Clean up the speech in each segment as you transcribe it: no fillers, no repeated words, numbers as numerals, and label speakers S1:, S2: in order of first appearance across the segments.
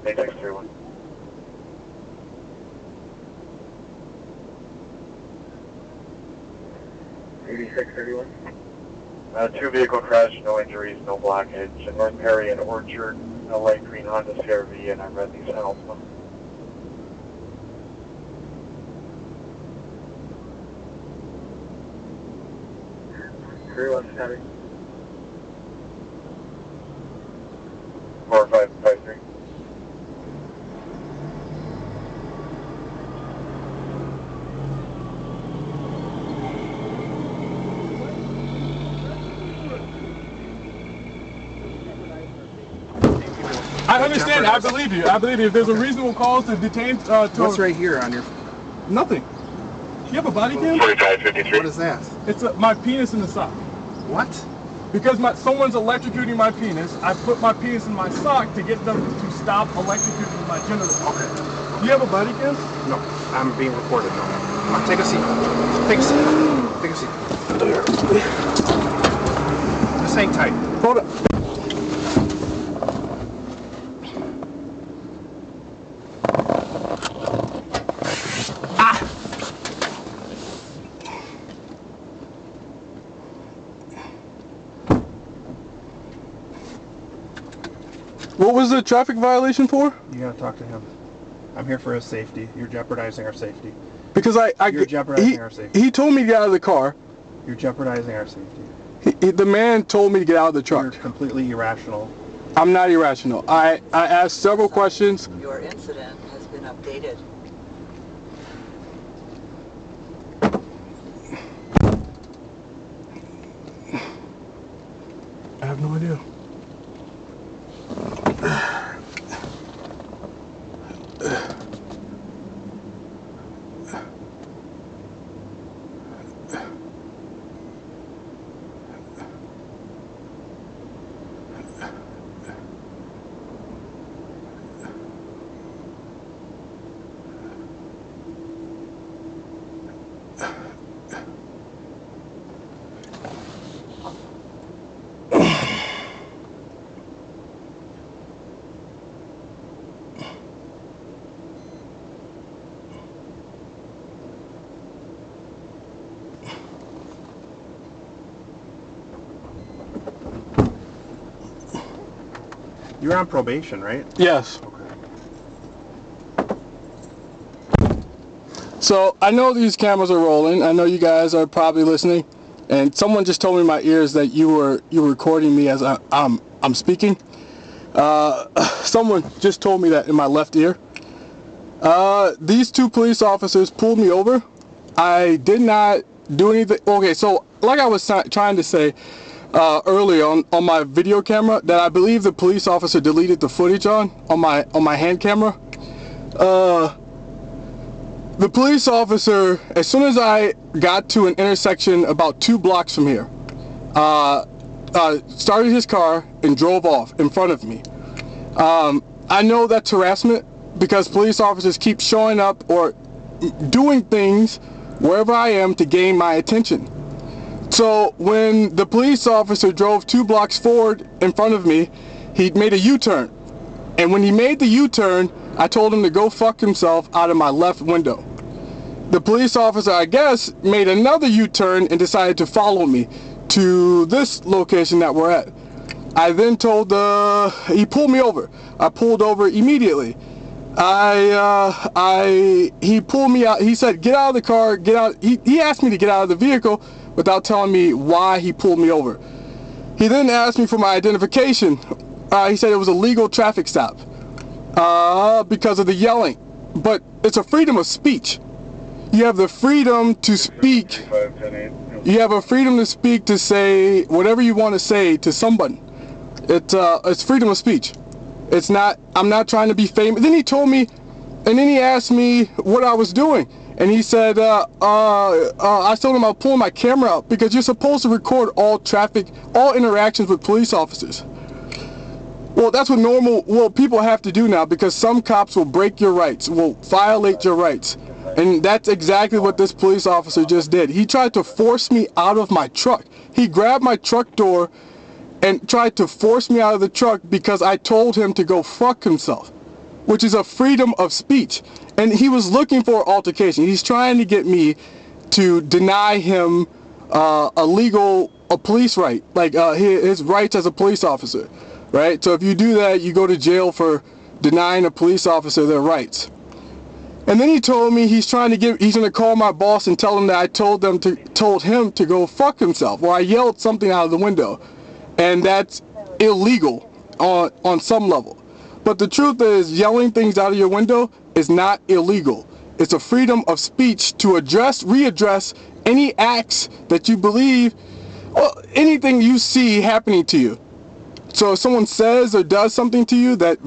S1: Matrix 3-1. Two vehicle crash, no injuries, no blockage. In North Perry and Orchard, a light green Honda CRV, and I read these Alpha. Three-one, heavy. 4553.
S2: I understand. I believe you. I believe you. If there's a reasonable cause to detain,
S3: What's right here on your?
S2: Nothing. You have a body cam?
S1: 4553.
S3: What is that?
S2: It's my penis in the sock.
S3: What?
S2: Because someone's electrocuting my penis, I put my penis in my sock to get them to stop electrocuting my genitals.
S3: Okay.
S2: Do you have a body cam?
S3: No, I'm being recorded. No. Come on, take a seat. Take a seat. Take a seat. Just hang tight.
S2: Hold up. What was the traffic violation for?
S3: You gotta talk to him. I'm here for his safety. You're jeopardizing our safety.
S2: Because
S3: You're jeopardizing our safety.
S2: He told me to get out of the car.
S3: You're jeopardizing our safety.
S2: The man told me to get out of the truck.
S3: You're completely irrational.
S2: I'm not irrational. I asked several questions.
S4: Your incident has been updated.
S2: I have no idea.
S3: You're on probation, right?
S2: Yes.
S3: Okay.
S2: So I know these cameras are rolling. I know you guys are probably listening, and someone just told me in my ears that you were recording me as I'm speaking. Someone just told me that in my left ear. These two police officers pulled me over. I did not do anything. Okay, so like I was trying to say earlier on my video camera, that I believe the police officer deleted the footage on my hand camera. The police officer, as soon as I got to an intersection about 2 blocks from here, started his car and drove off in front of me. I know that's harassment because police officers keep showing up or doing things wherever I am to gain my attention. So when the police officer drove 2 blocks forward in front of me, he made a U-turn. And when he made the U-turn, I told him to go fuck himself out of my left window. The police officer, I guess, made another U-turn and decided to follow me to this location that we're at. I then told he pulled me over. I pulled over immediately. He pulled me out. He said, get out of the car, get out. He asked me to get out of the vehicle without telling me why he pulled me over. He then asked me for my identification. He said it was a legal traffic stop because of the yelling. But it's a freedom of speech. You have the freedom to speak. You have a freedom to speak, to say whatever you want to say to someone. It's freedom of speech. It's not, I'm not trying to be famous. Then he told me, and then he asked me what I was doing. And he said, I told him I'll pull my camera out because you're supposed to record all traffic, all interactions with police officers. Well, that's what people have to do now, because some cops will break your rights, will violate your rights. And that's exactly what this police officer just did. He tried to force me out of my truck. He grabbed my truck door and tried to force me out of the truck because I told him to go fuck himself. which is a freedom of speech. And he was looking for altercation. He's trying to get me to deny him a police right, like his rights as a police officer, right? So if you do that, you go to jail for denying a police officer their rights. And then he told me he's going to call my boss and tell him that I told him to go fuck himself, or I yelled something out of the window, and that's illegal on some level. But the truth is, yelling things out of your window is not illegal. It's a freedom of speech to readdress any acts that you believe, or anything you see happening to you. So if someone says or does something to you that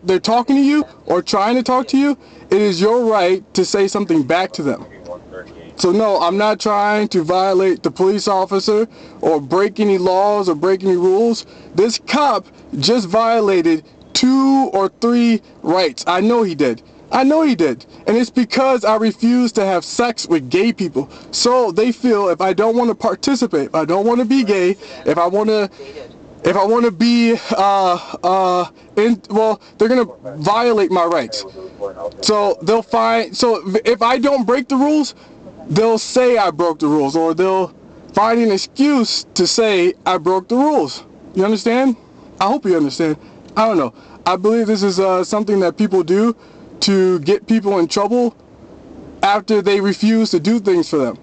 S2: they're talking to you or trying to talk to you, it is your right to say something back to them. So no, I'm not trying to violate the police officer or break any laws or break any rules. This cop just violated 2 or 3 rights. I know he did. And it's because I refuse to have sex with gay people. So they feel if I don't want to participate, if I don't want to be gay, if I want to be, they're going to violate my rights. So if I don't break the rules, they'll say I broke the rules, or they'll find an excuse to say I broke the rules. You understand? I hope you understand. I don't know. I believe this is something that people do to get people in trouble after they refuse to do things for them.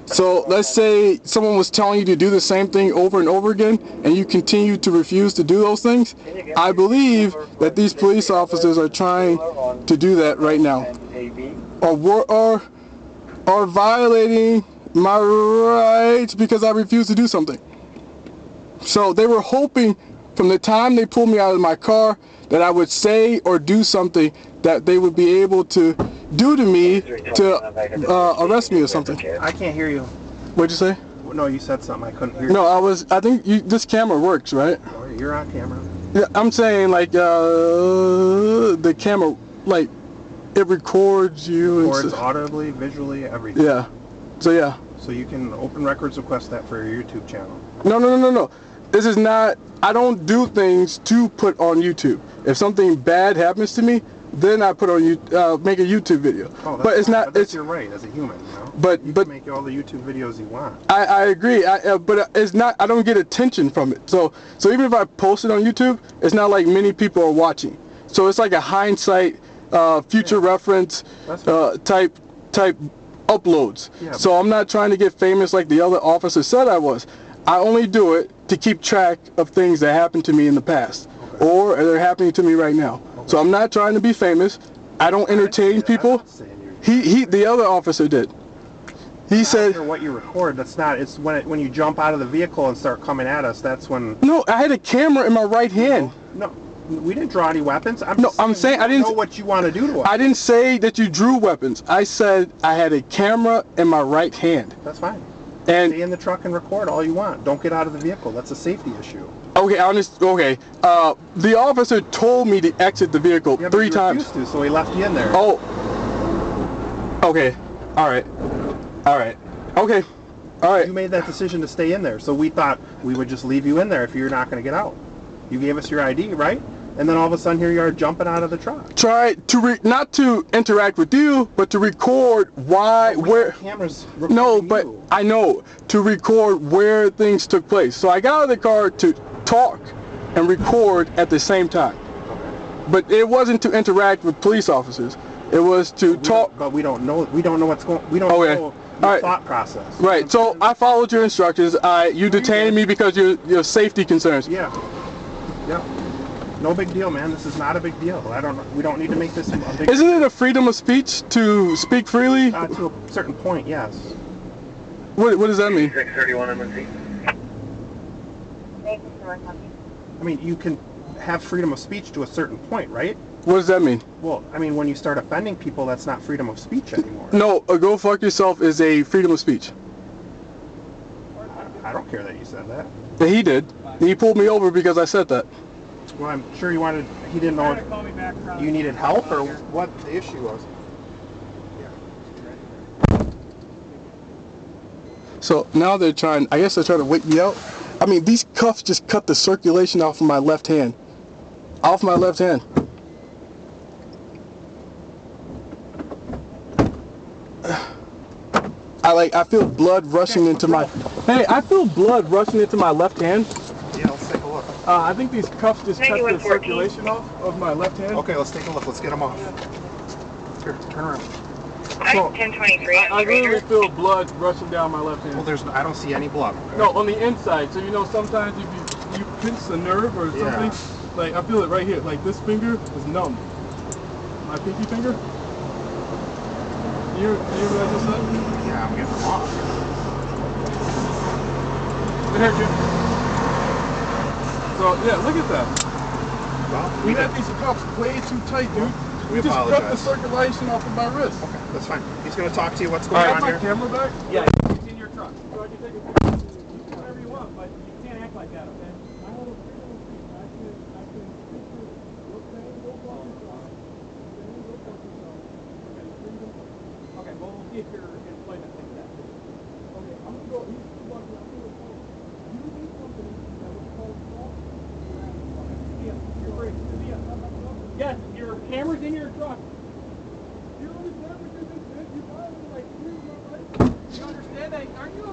S2: So let's say someone was telling you to do the same thing over and over again, and you continue to refuse to do those things. I believe that these police officers are trying to do that right now, or violating my rights because I refuse to do something. So they were hoping from the time they pulled me out of my car that I would say or do something that they would be able to do to me to arrest me or something.
S3: I can't hear you.
S2: What'd you say?
S3: No, you said something. I couldn't hear you.
S2: No, I think this camera works, right?
S3: Oh, you're on camera.
S2: Yeah, I'm saying like the camera, like it records you.
S3: Records audibly, visually, everything.
S2: Yeah. So yeah.
S3: So you can open records request that for your YouTube channel.
S2: No. This is not, I don't do things to put on YouTube. If something bad happens to me, then I put on make a YouTube video.
S3: Oh,
S2: but it's not.
S3: That's your right as a human, you know.
S2: But
S3: you can make all the YouTube videos you want.
S2: I agree. But it's not. I don't get attention from it. So even if I post it on YouTube, it's not like many people are watching. So it's like a hindsight, future reference type uploads. Yeah, so I'm not trying to get famous like the other officer said I was. I only do it to keep track of things that happened to me in the past, or they're happening to me right now. So I'm not trying to be famous. I don't entertain people. The other officer did. He said,
S3: after what you record, that's not. It's when you jump out of the vehicle and start coming at us. That's when.
S2: No, I had a camera in my right hand.
S3: No, we didn't draw any weapons.
S2: I'm saying I didn't
S3: know what you want to do to us.
S2: I didn't say that you drew weapons. I said I had a camera in my right hand.
S3: That's fine.
S2: And
S3: stay in the truck and record all you want. Don't get out of the vehicle. That's a safety issue.
S2: Okay, okay. The officer told me to exit the vehicle 3 times.
S3: To, so he left you in there.
S2: Oh. Okay. All right. Okay. All right.
S3: You made that decision to stay in there, so we thought we would just leave you in there if you're not going to get out. You gave us your ID, right? And then all of a sudden here you are jumping out of the truck.
S2: Try to not to interact with you, but to record where
S3: cameras.
S2: No, but you. I know to record where things took place. So I got out of the car to talk and record at the same time. Okay. But it wasn't to interact with police officers. It was to talk.
S3: But we don't know. We don't know what's going. We don't know your thought process.
S2: Right. So I followed your instructions. You detained me because your safety concerns.
S3: Yeah. Yeah. No big deal, man. This is not a big deal. We don't need to make this a big.
S2: Isn't it a freedom of speech to speak freely?
S3: To a certain point, yes.
S2: What does that mean?
S1: 631 MNC.
S3: I mean, you can have freedom of speech to a certain point, right?
S2: What does that mean?
S3: Well, I mean, when you start offending people, that's not freedom of speech anymore.
S2: No, go fuck yourself is a freedom of speech.
S3: I don't care that you said that.
S2: Yeah, he did. He pulled me over because I said that.
S3: Well, I'm sure he didn't know if you needed help or what the issue was.
S2: So now I guess they're trying to wake me out. I mean, these cuffs just cut the circulation off of my left hand. Off my left hand. I feel blood rushing into my. Hey, I feel blood rushing into my left hand.
S3: Yeah, let's take a look.
S2: I think these cuffs just cut the circulation off of my left hand.
S3: Okay, let's take a look. Let's get them off. Here, turn around.
S2: So,
S5: 1023.
S2: I really feel blood rushing down my left hand.
S3: Well, I don't see any blood. Okay?
S2: No, on the inside. So you know, sometimes if you pinch the nerve or something, like I feel it right here. Like this finger is numb. My pinky finger. You hear what I just said?
S3: Yeah, I'm getting them off.
S2: There, dude. So yeah, look at that.
S3: Well,
S2: We had these cuffs way too tight, dude.
S3: We
S2: just
S3: apologize.
S2: cut the circulation off of my wrist.
S3: Okay, that's fine. He's going to talk to you. What's going
S2: Alright,
S3: on
S2: my
S3: here?
S2: camera back?
S6: Yeah, it's in your truck.
S2: So I can take a picture.
S6: You can do whatever you want, but you can't act like that, okay?
S2: I have a freedom of speech. I can picture what's saying, go fuck yourself. Go fuck yourself. Okay, freedom.
S6: Okay, well, we'll see if your employment takes that.
S2: Okay, I'm gonna go. He's too lucky. I'm gonna go. You need something that was called false harassment.
S6: Yes, you're free. Yes, your camera's in your truck.
S2: You understand what you just did? You violated like 3 of my rights.
S6: You understand that? Aren't you a